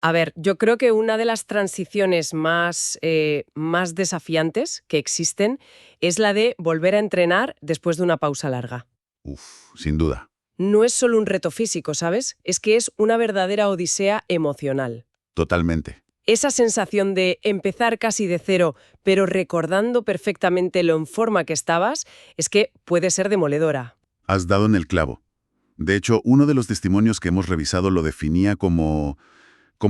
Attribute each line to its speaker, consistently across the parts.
Speaker 1: A ver, yo creo que una de las transiciones más desafiantes que existen es la de volver a entrenar después de una pausa larga.
Speaker 2: Uf, sin duda.
Speaker 1: No es solo un reto físico, ¿sabes? Es que es una verdadera odisea emocional.
Speaker 2: Totalmente.
Speaker 1: Esa sensación de empezar casi de cero, pero recordando perfectamente lo en forma que estabas, es que puede ser demoledora.
Speaker 2: Has dado en el clavo. De hecho, uno de los testimonios que hemos revisado lo definía como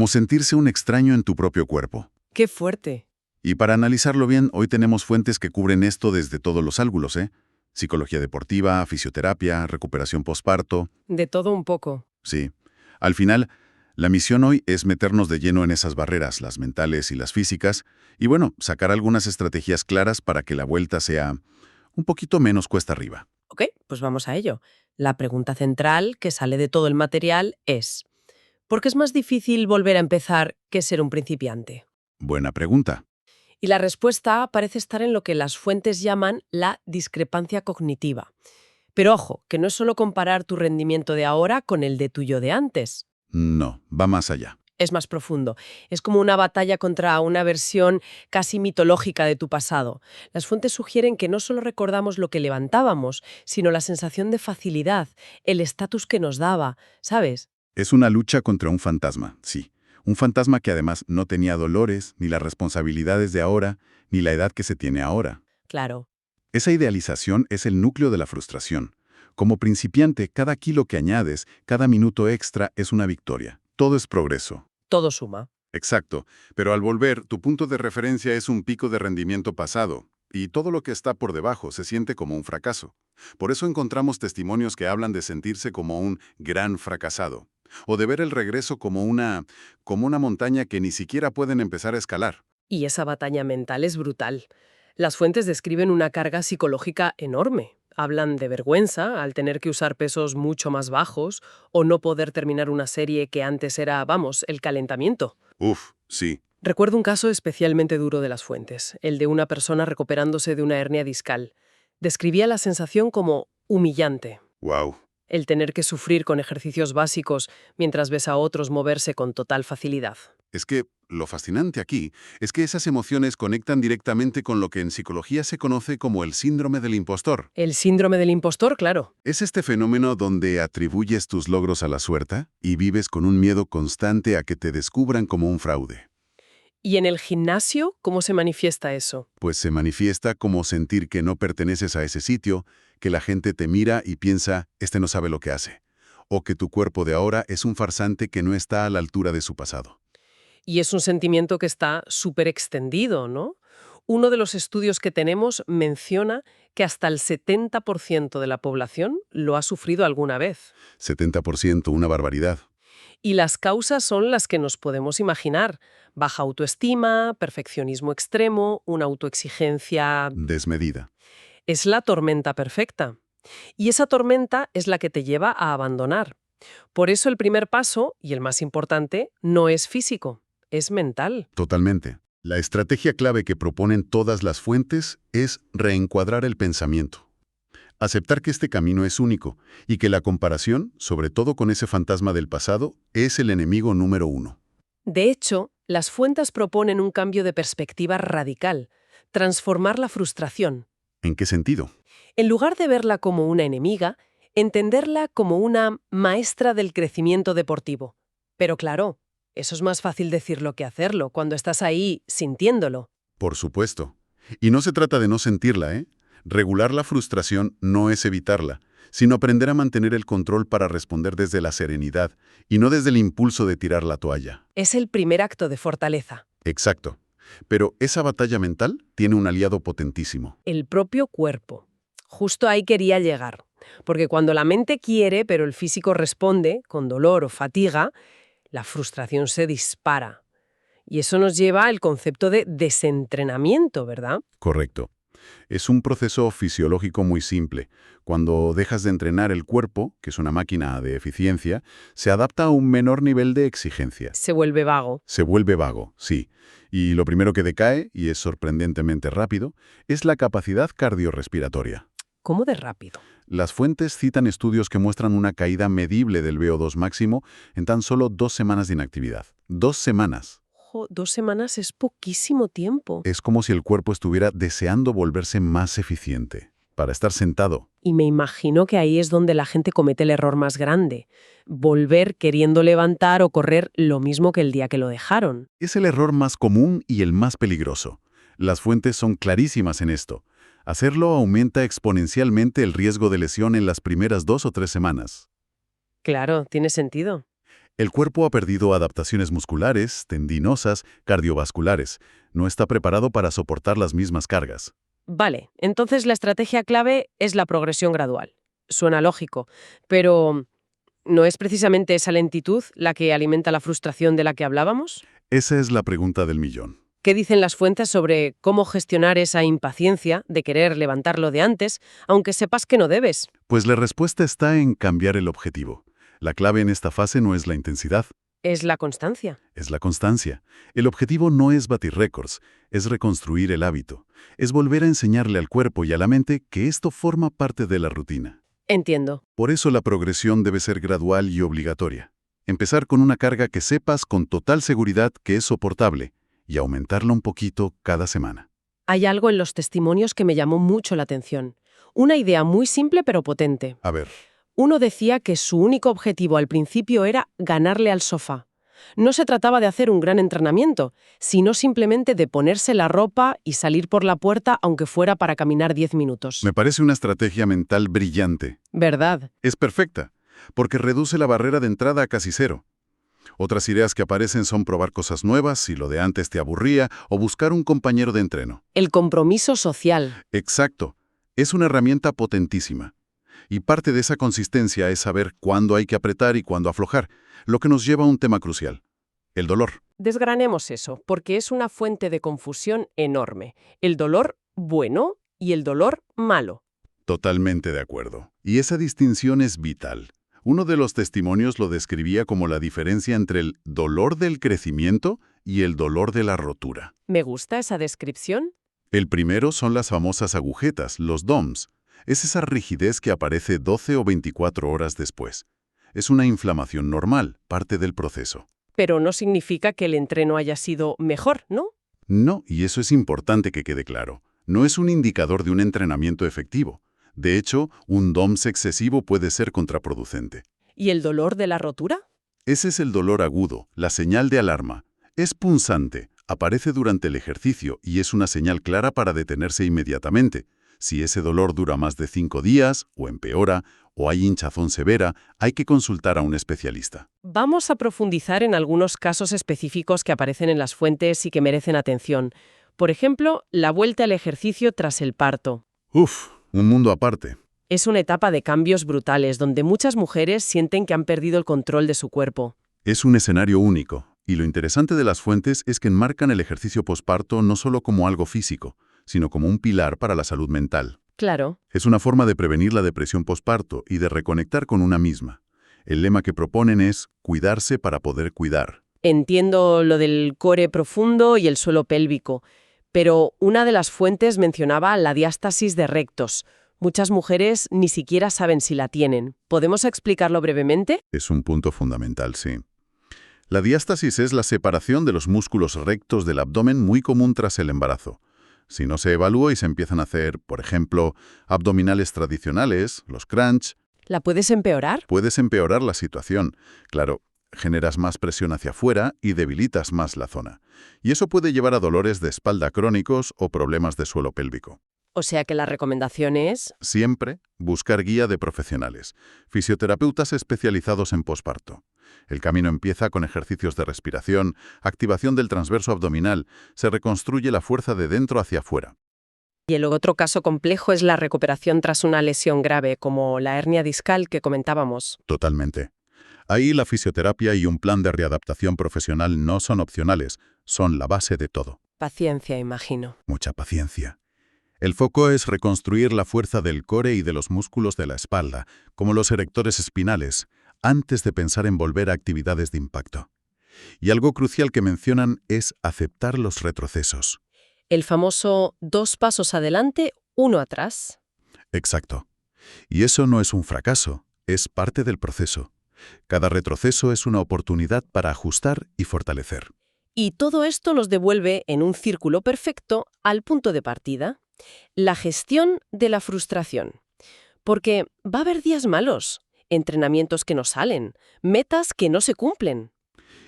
Speaker 2: sentirse un extraño en tu propio cuerpo.
Speaker 1: ¡Qué fuerte!
Speaker 2: Y para analizarlo bien, hoy tenemos fuentes que cubren esto desde todos los ángulos, ¿eh? Psicología deportiva, fisioterapia, recuperación posparto.
Speaker 1: De todo un poco.
Speaker 2: Sí. Al final, la misión hoy es meternos de lleno en esas barreras, las mentales y las físicas, y bueno, sacar algunas estrategias claras para que la vuelta sea un poquito menos cuesta arriba.
Speaker 1: Ok, pues vamos a ello. La pregunta central que sale de todo el material es: ¿por qué es más difícil volver a empezar que ser un principiante?
Speaker 2: Buena pregunta.
Speaker 1: Y la respuesta parece estar en lo que las fuentes llaman la discrepancia cognitiva. Pero ojo, que no es solo comparar tu rendimiento de ahora con el de tuyo de antes.
Speaker 2: No, va más allá.
Speaker 1: Es más profundo. Es como una batalla contra una versión casi mitológica de tu pasado. Las fuentes sugieren que no solo recordamos lo que levantábamos, sino la sensación de facilidad, el estatus que nos daba, ¿sabes?
Speaker 2: Es una lucha contra un fantasma, sí. Un fantasma que además no tenía dolores, ni las responsabilidades de ahora, ni la edad que se tiene ahora.
Speaker 1: Claro.
Speaker 2: Esa idealización es el núcleo de la frustración. Como principiante, cada kilo que añades, cada minuto extra es una victoria. Todo es progreso.
Speaker 1: Todo suma.
Speaker 2: Exacto, pero al volver, tu punto de referencia es un pico de rendimiento pasado, y todo lo que está por debajo se siente como un fracaso. Por eso encontramos testimonios que hablan de sentirse como un gran fracasado, o de ver el regreso como una montaña que ni siquiera pueden empezar a escalar.
Speaker 1: Y esa batalla mental es brutal. Las fuentes describen una carga psicológica enorme. Hablan de vergüenza al tener que usar pesos mucho más bajos o no poder terminar una serie que antes era, vamos, el calentamiento.
Speaker 2: Uf, sí.
Speaker 1: Recuerdo un caso especialmente duro de las fuentes, el de una persona recuperándose de una hernia discal. Describía la sensación como humillante.
Speaker 2: Wow.
Speaker 1: El tener que sufrir con ejercicios básicos mientras ves a otros moverse con total facilidad.
Speaker 2: Es que lo fascinante aquí es que esas emociones conectan directamente con lo que en psicología se conoce como el síndrome del impostor.
Speaker 1: El síndrome del impostor, claro.
Speaker 2: Es este fenómeno donde atribuyes tus logros a la suerte y vives con un miedo constante a que te descubran como un fraude.
Speaker 1: ¿Y en el gimnasio cómo se manifiesta eso?
Speaker 2: Pues se manifiesta como sentir que no perteneces a ese sitio, que la gente te mira y piensa, este no sabe lo que hace, o que tu cuerpo de ahora es un farsante que no está a la altura de su pasado.
Speaker 1: Y es un sentimiento que está súper extendido, ¿no? Uno de los estudios que tenemos menciona que hasta el 70% de la población lo ha sufrido alguna vez.
Speaker 2: 70%, una barbaridad.
Speaker 1: Y las causas son las que nos podemos imaginar: baja autoestima, perfeccionismo extremo, una autoexigencia.
Speaker 2: Desmedida.
Speaker 1: Es la tormenta perfecta. Y esa tormenta es la que te lleva a abandonar. Por eso el primer paso, y el más importante, no es físico, es mental.
Speaker 2: Totalmente. La estrategia clave que proponen todas las fuentes es reencuadrar el pensamiento. Aceptar que este camino es único y que la comparación, sobre todo con ese fantasma del pasado, es el enemigo número uno.
Speaker 1: De hecho, las fuentes proponen un cambio de perspectiva radical: transformar la frustración.
Speaker 2: ¿En qué sentido?
Speaker 1: En lugar de verla como una enemiga, entenderla como una maestra del crecimiento deportivo. Pero claro, eso es más fácil decirlo que hacerlo cuando estás ahí sintiéndolo.
Speaker 2: Por supuesto. Y no se trata de no sentirla, ¿eh? Regular la frustración no es evitarla, sino aprender a mantener el control para responder desde la serenidad y no desde el impulso de tirar la toalla.
Speaker 1: Es el primer acto de fortaleza.
Speaker 2: Exacto. Pero esa batalla mental tiene un aliado potentísimo.
Speaker 1: El propio cuerpo. Justo ahí quería llegar. Porque cuando la mente quiere, pero el físico responde, con dolor o fatiga, la frustración se dispara. Y eso nos lleva al concepto de desentrenamiento, ¿verdad?
Speaker 2: Correcto. Es un proceso fisiológico muy simple. Cuando dejas de entrenar el cuerpo, que es una máquina de eficiencia, se adapta a un menor nivel de exigencia.
Speaker 1: Se vuelve vago.
Speaker 2: Se vuelve vago, sí. Y lo primero que decae, y es sorprendentemente rápido, es la capacidad cardiorrespiratoria.
Speaker 1: ¿Cómo de rápido?
Speaker 2: Las fuentes citan estudios que muestran una caída medible del VO2 máximo en tan solo 2 semanas de inactividad. 2 semanas.
Speaker 1: 2 semanas es poquísimo tiempo.
Speaker 2: Es como si el cuerpo estuviera deseando volverse más eficiente, para estar sentado.
Speaker 1: Y me imagino que ahí es donde la gente comete el error más grande. Volver queriendo levantar o correr lo mismo que el día que lo dejaron.
Speaker 2: Es el error más común y el más peligroso. Las fuentes son clarísimas en esto. Hacerlo aumenta exponencialmente el riesgo de lesión en las primeras 2 o 3 semanas.
Speaker 1: Claro, tiene sentido.
Speaker 2: El cuerpo ha perdido adaptaciones musculares, tendinosas, cardiovasculares. No está preparado para soportar las mismas cargas.
Speaker 1: Vale, entonces la estrategia clave es la progresión gradual. Suena lógico, pero ¿no es precisamente esa lentitud la que alimenta la frustración de la que hablábamos?
Speaker 2: Esa es la pregunta del millón.
Speaker 1: ¿Qué dicen las fuentes sobre cómo gestionar esa impaciencia de querer levantarlo de antes, aunque sepas que no debes?
Speaker 2: Pues la respuesta está en cambiar el objetivo. La clave en esta fase no es la intensidad,
Speaker 1: Es la constancia.
Speaker 2: es la constancia. El objetivo no es batir récords, es reconstruir el hábito. Es volver a enseñarle al cuerpo y a la mente que esto forma parte de la rutina.
Speaker 1: Entiendo.
Speaker 2: Por eso la progresión debe ser gradual y obligatoria. Empezar con una carga que sepas con total seguridad que es soportable y aumentarla un poquito cada semana.
Speaker 1: Hay algo en los testimonios que me llamó mucho la atención. Una idea muy simple pero potente.
Speaker 2: A ver,
Speaker 1: Uno decía que su único objetivo al principio era ganarle al sofá. No se trataba de hacer un gran entrenamiento, sino simplemente de ponerse la ropa y salir por la puerta aunque fuera para caminar 10 minutos.
Speaker 2: me parece una estrategia mental brillante.
Speaker 1: ¿Verdad?
Speaker 2: Es perfecta, porque reduce la barrera de entrada a casi cero. Otras ideas que aparecen son probar cosas nuevas si lo de antes te aburría o buscar un compañero de entreno.
Speaker 1: El compromiso social.
Speaker 2: Exacto. Es una herramienta potentísima. Y parte de esa consistencia es saber cuándo hay que apretar y cuándo aflojar, lo que nos lleva a un tema crucial: el dolor.
Speaker 1: Desgranemos eso, porque es una fuente de confusión enorme. El dolor bueno y el dolor malo.
Speaker 2: Totalmente de acuerdo. Y esa distinción es vital. Uno de los testimonios lo describía como la diferencia entre el dolor del crecimiento y el dolor de la rotura.
Speaker 1: Me gusta esa descripción.
Speaker 2: El primero son las famosas agujetas, los DOMS. Es esa rigidez que aparece 12 o 24 horas después. Es una inflamación normal, parte del proceso.
Speaker 1: Pero no significa que el entreno haya sido mejor, ¿no?
Speaker 2: No, y eso es importante que quede claro. No es un indicador de un entrenamiento efectivo. De hecho, un DOMS excesivo puede ser contraproducente.
Speaker 1: ¿Y el dolor de la rotura?
Speaker 2: Ese es el dolor agudo, la señal de alarma. Es punzante, aparece durante el ejercicio y es una señal clara para detenerse inmediatamente. Si ese dolor dura más de 5 días, o empeora, o hay hinchazón severa, hay que consultar a un especialista.
Speaker 1: Vamos a profundizar en algunos casos específicos que aparecen en las fuentes y que merecen atención. Por ejemplo, la vuelta al ejercicio tras el parto.
Speaker 2: Uf, un mundo aparte.
Speaker 1: Es una etapa de cambios brutales donde muchas mujeres sienten que han perdido el control de su cuerpo.
Speaker 2: Es un escenario único, y lo interesante de las fuentes es que enmarcan el ejercicio posparto no solo como algo físico, sino como un pilar para la salud mental.
Speaker 1: Claro.
Speaker 2: Es una forma de prevenir la depresión posparto y de reconectar con una misma. El lema que proponen es cuidarse para poder cuidar.
Speaker 1: Entiendo lo del core profundo y el suelo pélvico, pero una de las fuentes mencionaba la diástasis de rectos. Muchas mujeres ni siquiera saben si la tienen. ¿Podemos explicarlo brevemente?
Speaker 2: Es un punto fundamental, sí. La diástasis es la separación de los músculos rectos del abdomen muy común tras el embarazo. Si no se evalúa y se empiezan a hacer, por ejemplo, abdominales tradicionales, los crunch,
Speaker 1: ¿La puedes empeorar?
Speaker 2: puedes empeorar la situación. Claro, generas más presión hacia afuera y debilitas más la zona. Y eso puede llevar a dolores de espalda crónicos o problemas de suelo pélvico.
Speaker 1: O sea que la recomendación es...
Speaker 2: Siempre buscar guía de profesionales, fisioterapeutas especializados en posparto. El camino empieza con ejercicios de respiración, activación del transverso abdominal, se reconstruye la fuerza de dentro hacia afuera.
Speaker 1: Y el otro caso complejo es la recuperación tras una lesión grave, como la hernia discal que comentábamos.
Speaker 2: Totalmente. Ahí la fisioterapia y un plan de readaptación profesional no son opcionales, son la base de todo.
Speaker 1: Paciencia, imagino.
Speaker 2: Mucha paciencia. El foco es reconstruir la fuerza del core y de los músculos de la espalda, como los erectores espinales, antes de pensar en volver a actividades de impacto. Y algo crucial que mencionan es aceptar los retrocesos.
Speaker 1: El famoso 2 pasos adelante, 1 atrás.
Speaker 2: Exacto.
Speaker 3: Y eso no es un fracaso, es parte del proceso. Cada retroceso es una oportunidad para ajustar y fortalecer.
Speaker 1: Y todo esto nos devuelve en un círculo perfecto al punto de partida, la gestión de la frustración. Porque va a haber días malos, entrenamientos que no salen, metas que no se cumplen.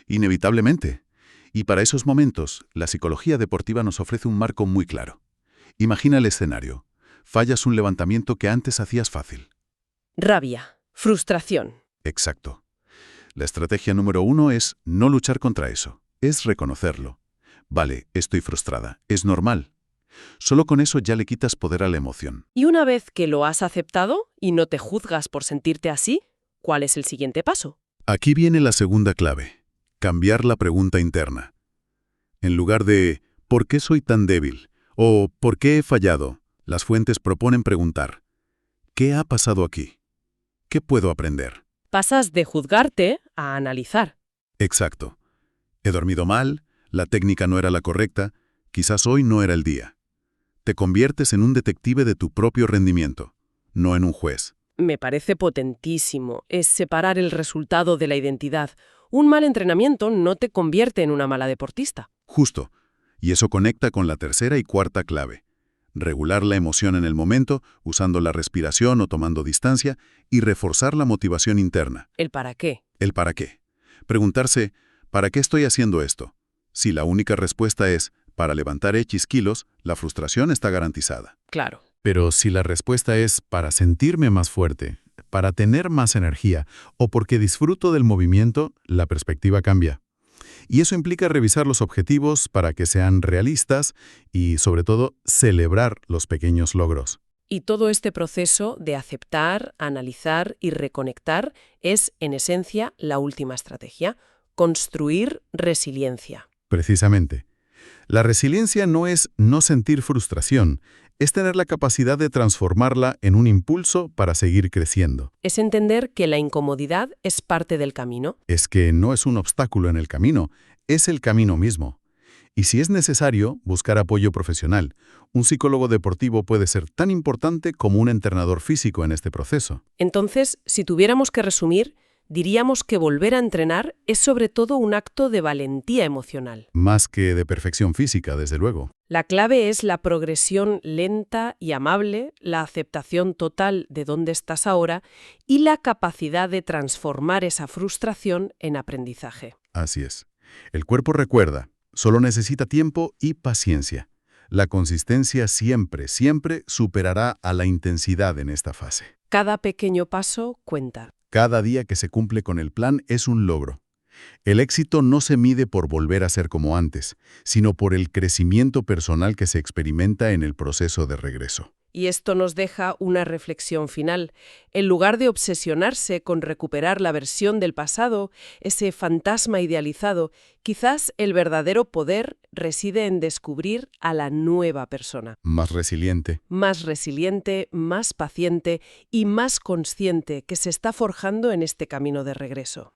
Speaker 3: Inevitablemente. Y para esos momentos, la psicología deportiva nos ofrece un marco muy claro. Imagina el escenario. Fallas un levantamiento que antes hacías fácil.
Speaker 1: Rabia, frustración.
Speaker 3: Exacto. La estrategia número 1 es no luchar contra eso. Es reconocerlo. Vale, estoy frustrada. Es normal. Solo con eso ya le quitas poder a la emoción.
Speaker 1: Y una vez que lo has aceptado y no te juzgas por sentirte así, ¿cuál es el siguiente paso?
Speaker 3: Aquí viene la segunda clave. Cambiar la pregunta interna. En lugar de ¿por qué soy tan débil? O ¿por qué he fallado? Las fuentes proponen preguntar ¿qué ha pasado aquí? ¿Qué puedo aprender?
Speaker 1: Pasas de juzgarte a analizar.
Speaker 3: Exacto. He dormido mal, la técnica no era la correcta, quizás hoy no era el día. Te conviertes en un detective de tu propio rendimiento, no en un juez.
Speaker 1: Me parece potentísimo. Es separar el resultado de la identidad. Un mal entrenamiento no te convierte en una mala deportista.
Speaker 3: Justo. Y eso conecta con la tercera y cuarta clave. Regular la emoción en el momento, usando la respiración o tomando distancia, y reforzar la motivación interna.
Speaker 1: ¿El para qué?
Speaker 3: El para qué. Preguntarse, ¿para qué estoy haciendo esto? Si la única respuesta es, para levantar X kilos, la frustración está garantizada.
Speaker 1: Claro.
Speaker 3: Pero si la respuesta es, para sentirme más fuerte, para tener más energía, o porque disfruto del movimiento, la perspectiva cambia. Y eso implica revisar los objetivos para que sean realistas y, sobre todo, celebrar los pequeños logros.
Speaker 1: Y todo este proceso de aceptar, analizar y reconectar es, en esencia, la última estrategia: construir resiliencia.
Speaker 3: Precisamente. La resiliencia no es no sentir frustración, es tener la capacidad de transformarla en un impulso para seguir creciendo.
Speaker 1: Es entender que la incomodidad es parte del camino.
Speaker 3: Es que no es un obstáculo en el camino, es el camino mismo. Y si es necesario, buscar apoyo profesional. Un psicólogo deportivo puede ser tan importante como un entrenador físico en este proceso.
Speaker 1: Entonces, si tuviéramos que resumir, diríamos que volver a entrenar es sobre todo un acto de valentía emocional.
Speaker 3: Más que de perfección física, desde luego.
Speaker 1: La clave es la progresión lenta y amable, la aceptación total de dónde estás ahora y la capacidad de transformar esa frustración en aprendizaje.
Speaker 3: Así es. El cuerpo recuerda, solo necesita tiempo y paciencia. La consistencia siempre, siempre superará a la intensidad en esta fase.
Speaker 1: Cada pequeño paso cuenta.
Speaker 3: Cada día que se cumple con el plan es un logro. El éxito no se mide por volver a ser como antes, sino por el crecimiento personal que se experimenta en el proceso de regreso.
Speaker 1: Y esto nos deja una reflexión final. En lugar de obsesionarse con recuperar la versión del pasado, ese fantasma idealizado, quizás el verdadero poder reside en descubrir a la nueva persona.
Speaker 3: Más resiliente.
Speaker 1: Más resiliente, más paciente y más consciente que se está forjando en este camino de regreso.